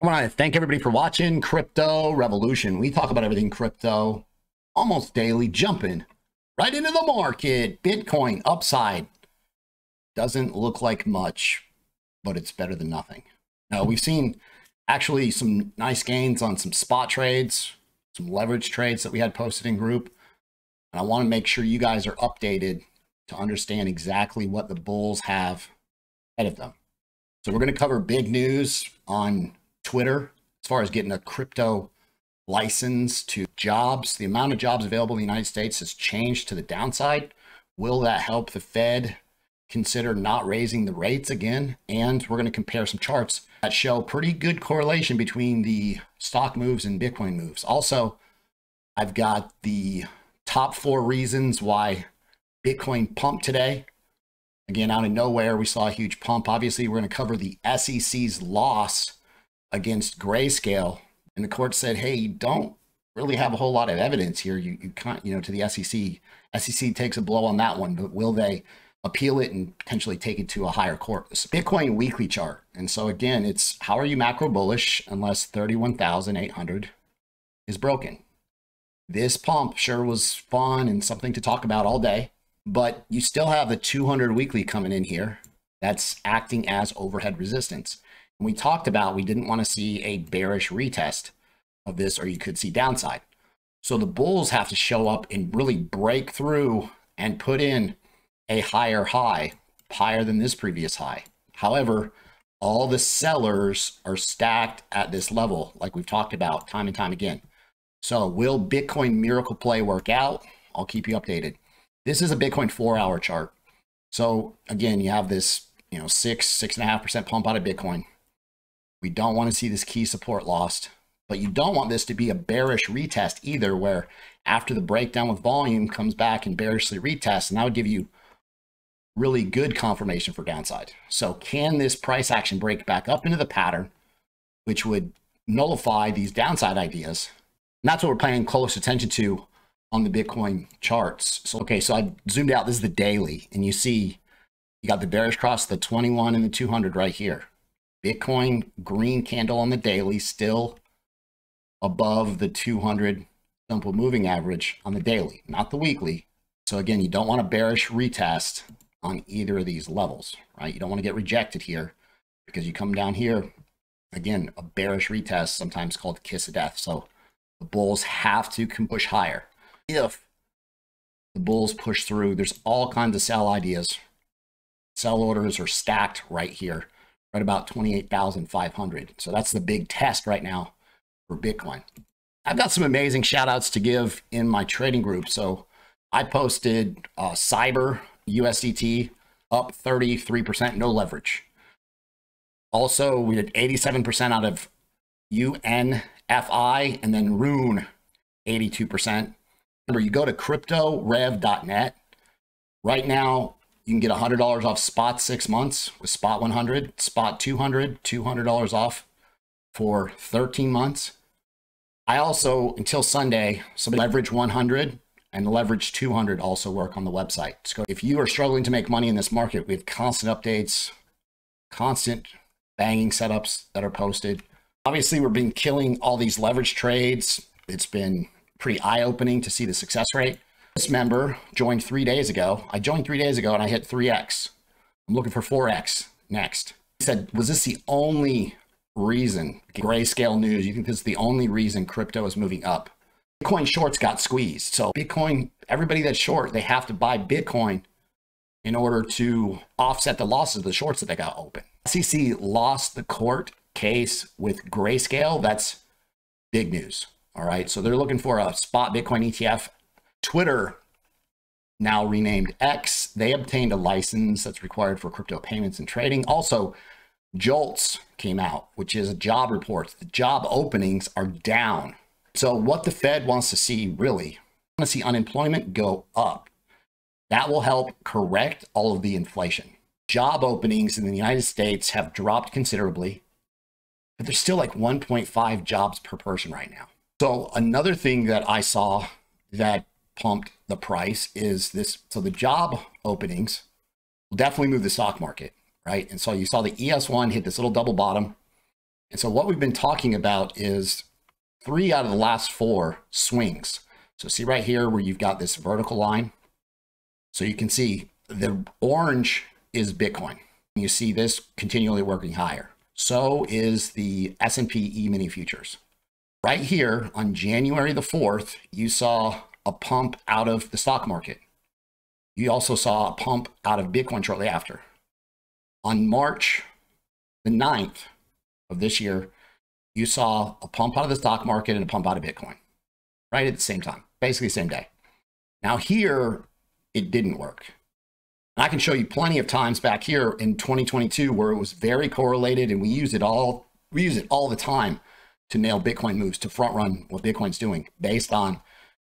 I want to thank everybody for watching Crypto Revolution. We talk about everything crypto almost daily, jumping right into the market. Bitcoin upside doesn't look like much, but it's better than nothing. Now, we've seen actually some nice gains on some spot trades, some leverage trades that we had posted in group. And I want to make sure you guys are updated to understand exactly what the bulls have ahead of them. So we're going to cover big news on Twitter as far as getting a crypto license to jobs. The amount of jobs available in the United States has changed to the downside. Will that help the Fed consider not raising the rates again? And we're going to compare some charts that show pretty good correlation between the stock moves and Bitcoin moves. Also, I've got the top 4 reasons why Bitcoin pumped today. Again, out of nowhere, we saw a huge pump. Obviously, we're going to cover the SEC's loss against Grayscale. And the court said, hey, you don't really have a whole lot of evidence here. You can't, to the SEC. SEC takes a blow on that one, but will they appeal it and potentially take it to a higher court? It's a Bitcoin weekly chart. And so again, it's how are you macro bullish unless 31,800 is broken? This pump sure was fun and something to talk about all day, but you still have the 200 weekly coming in here. That's acting as overhead resistance. And we talked about we didn't want to see a bearish retest of this, or you could see downside. So the bulls have to show up and really break through and put in a higher high, higher than this previous high. However, all the sellers are stacked at this level, like we've talked about time and time again. So will Bitcoin miracle play work out? I'll keep you updated. This is a Bitcoin 4-hour chart. So again, you have this, 6.5% pump out of Bitcoin. We don't want to see this key support lost, but you don't want this to be a bearish retest either, where after the breakdown with volume comes back and bearishly retests, and that would give you really good confirmation for downside. So can this price action break back up into the pattern, which would nullify these downside ideas? And that's what we're paying close attention to on the Bitcoin charts. So, okay, so I zoomed out. This is the daily, and you see you got the bearish cross, the 21 and the 200 right here. Bitcoin green candle on the daily, still above the 200 simple moving average on the daily, not the weekly. So again, you don't want a bearish retest on either of these levels, right? You don't want to get rejected here because you come down here, again, a bearish retest, sometimes called kiss of death. So the bulls have to push higher. If the bulls push through, there's all kinds of sell ideas. Sell orders are stacked right here, right about 28,500. So that's the big test right now for Bitcoin. I've got some amazing shout outs to give in my trading group. So I posted Cyber USDT up 33%, no leverage. Also, we did 87% out of UNFI, and then Rune 82%. Remember, you go to cryptorev.net. Right now, you can get $100 off spot 6 months with spot 100, spot 200, $200 off for 13 months. I also, until Sunday, so leverage 100 and leverage 200 also work on the website. So if you are struggling to make money in this market, we have constant updates, constant banging setups that are posted. Obviously, we've been killing all these leverage trades. It's been pretty eye-opening to see the success rate. This member joined 3 days ago. I joined 3 days ago and I hit 3x. I'm looking for 4x next. He said, was this the only reason, Grayscale news, you think this is the only reason crypto is moving up? Bitcoin shorts got squeezed. So Bitcoin, everybody that's short, they have to buy Bitcoin in order to offset the losses of the shorts that they got open. SEC lost the court case with Grayscale. That's big news. All right. So they're looking for a spot Bitcoin ETF. Twitter, now renamed X, they obtained a license that's required for crypto payments and trading. Also, JOLTS came out, which is a job report. The job openings are down. So what the Fed wants to see, really, want to see unemployment go up. That will help correct all of the inflation. Job openings in the United States have dropped considerably, but there's still like 1.5 jobs per person right now. So another thing that I saw that pumped the price is this. So the job openings will definitely move the stock market, right? And so you saw the ES1 hit this little double bottom. And so what we've been talking about is 3 out of the last 4 swings. So see right here where you've got this vertical line. So you can see the orange is Bitcoin. You see this continually working higher. So is the S&P E-mini futures. Right here on January the 4th, you saw a pump out of the stock market. You also saw a pump out of Bitcoin shortly after. On March the 9th of this year, you saw a pump out of the stock market and a pump out of Bitcoin, right at the same time, basically the same day. Now here, it didn't work. And I can show you plenty of times back here in 2022 where it was very correlated, and we use it all the time to nail Bitcoin moves, to front run what Bitcoin's doing based on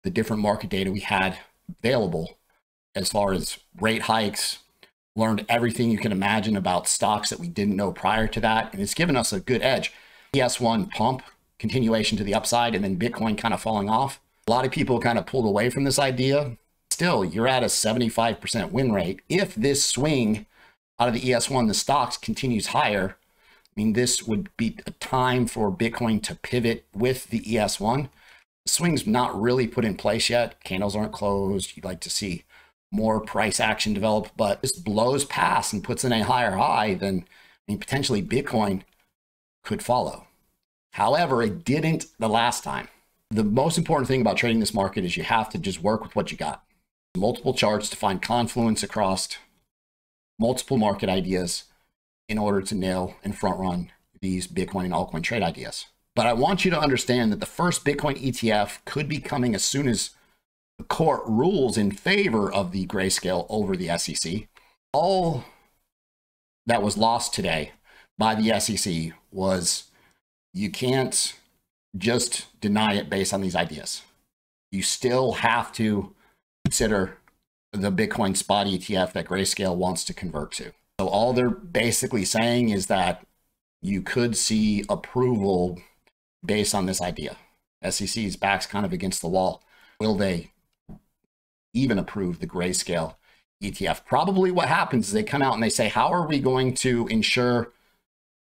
the different market data we had available as far as rate hikes, learned everything you can imagine about stocks that we didn't know prior to that. And it's given us a good edge. ES1 pump, continuation to the upside, and then Bitcoin kind of falling off. A lot of people kind of pulled away from this idea. Still, you're at a 75% win rate. If this swing out of the ES1, the stocks continues higher, I mean, this would be a time for Bitcoin to pivot with the ES1. The swing's not really put in place yet. Candles aren't closed. You'd like to see more price action develop, but this blows past and puts in a higher high, then I mean, potentially Bitcoin could follow. However, it didn't the last time. The most important thing about trading this market is you have to just work with what you got. Multiple charts to find confluence across multiple market ideas in order to nail and front run these Bitcoin and altcoin trade ideas. But I want you to understand that the first Bitcoin ETF could be coming as soon as the court rules in favor of the grayscale over the SEC. All that was lost today by the SEC was you can't just deny it based on these ideas. You still have to consider the Bitcoin spot ETF that grayscale wants to convert to. So all they're basically saying is that you could see approval based on this idea. SEC's back's kind of against the wall. Will they even approve the grayscale ETF? Probably what happens is they come out and they say, how are we going to ensure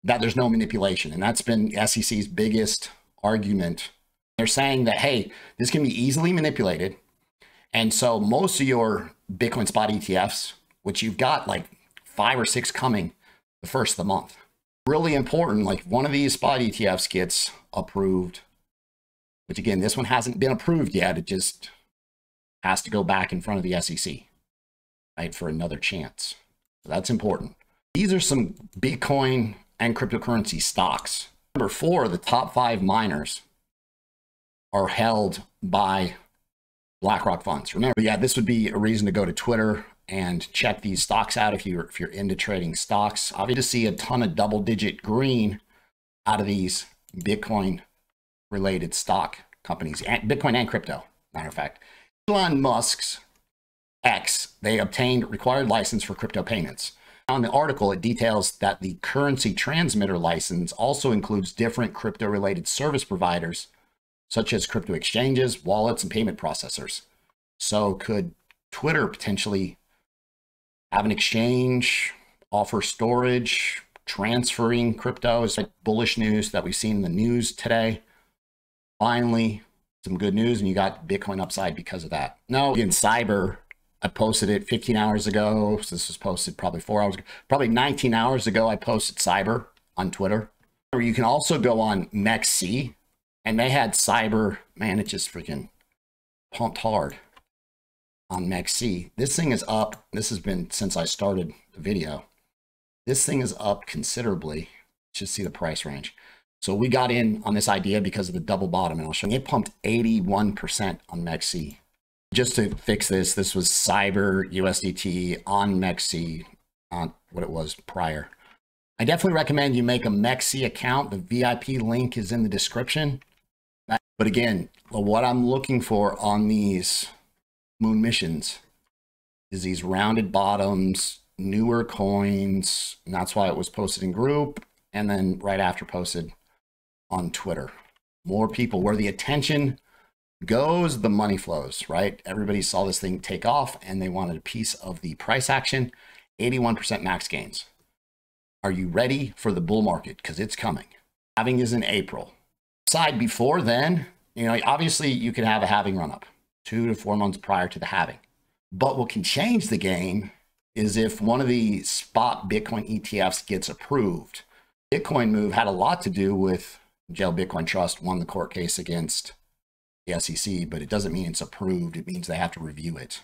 that there's no manipulation? And that's been SEC's biggest argument. They're saying that, hey, this can be easily manipulated. And so most of your Bitcoin spot ETFs, which you've got like 5 or 6 coming the first of the month, really important, like one of these spot ETFs gets approved, which again, this one hasn't been approved yet. It just has to go back in front of the SEC, right, for another chance. So that's important. These are some Bitcoin and cryptocurrency stocks. Number 4, the top 5 miners are held by BlackRock funds. Remember, yeah, this would be a reason to go to Twitter and check these stocks out if you're into trading stocks. Obviously, see a ton of double-digit green out of these Bitcoin-related stock companies, and Bitcoin and crypto, matter of fact. Elon Musk's X, they obtained required license for crypto payments. On the article, it details that the currency transmitter license also includes different crypto-related service providers, such as crypto exchanges, wallets, and payment processors. So could Twitter potentially have an exchange, offer storage, transferring crypto? Is like bullish news that we've seen in the news today. Finally, some good news, and you got Bitcoin upside because of that. No, again, Cyber, I posted it 15 hours ago. So this was posted probably 4 hours ago. Probably 19 hours ago, I posted Cyber on Twitter. Or you can also go on MEXC, and they had Cyber. Man, it just freaking pumped hard on MEXC. This thing is up. This has been since I started the video. This thing is up considerably. Just see the price range. So we got in on this idea because of the double bottom, and I'll show you. It pumped 81% on MEXC. Just to fix this, this was Cyber USDT on MEXC, on what it was prior. I definitely recommend you make a MEXC account. The VIP link is in the description. But again, what I'm looking for on these moon missions is these rounded bottoms, newer coins, and that's why it was posted in group, and then right after posted on Twitter. More people, where the attention goes, the money flows, right? Everybody saw this thing take off and they wanted a piece of the price action. 81% max gains. Are you ready for the bull market? Because it's coming. Halving is in April. Side before then, you know, obviously you could have a halving run up 2 to 4 months prior to the halving. But what can change the game is if one of the spot Bitcoin ETFs gets approved. Bitcoin move had a lot to do with Jail Bitcoin Trust won the court case against the SEC, but it doesn't mean it's approved. It means they have to review it.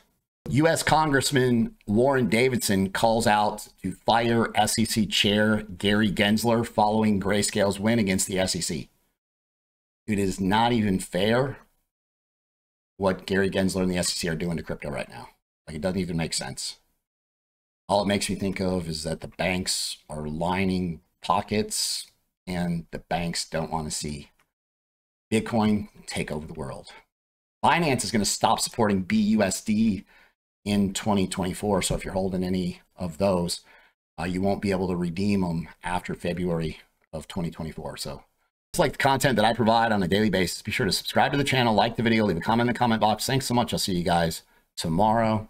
U.S. Congressman Warren Davidson calls out to fire SEC Chair Gary Gensler following Grayscale's win against the SEC. It is not even fair what Gary Gensler and the SEC are doing to crypto right now. Like, it doesn't even make sense. All it makes me think of is that the banks are lining pockets and the banks don't want to see Bitcoin take over the world. Binance is going to stop supporting BUSD in 2024. So if you're holding any of those, you won't be able to redeem them after February of 2024. So it's like the content that I provide on a daily basis. Be sure to subscribe to the channel, like the video, leave a comment in the comment box. Thanks so much. I'll see you guys tomorrow.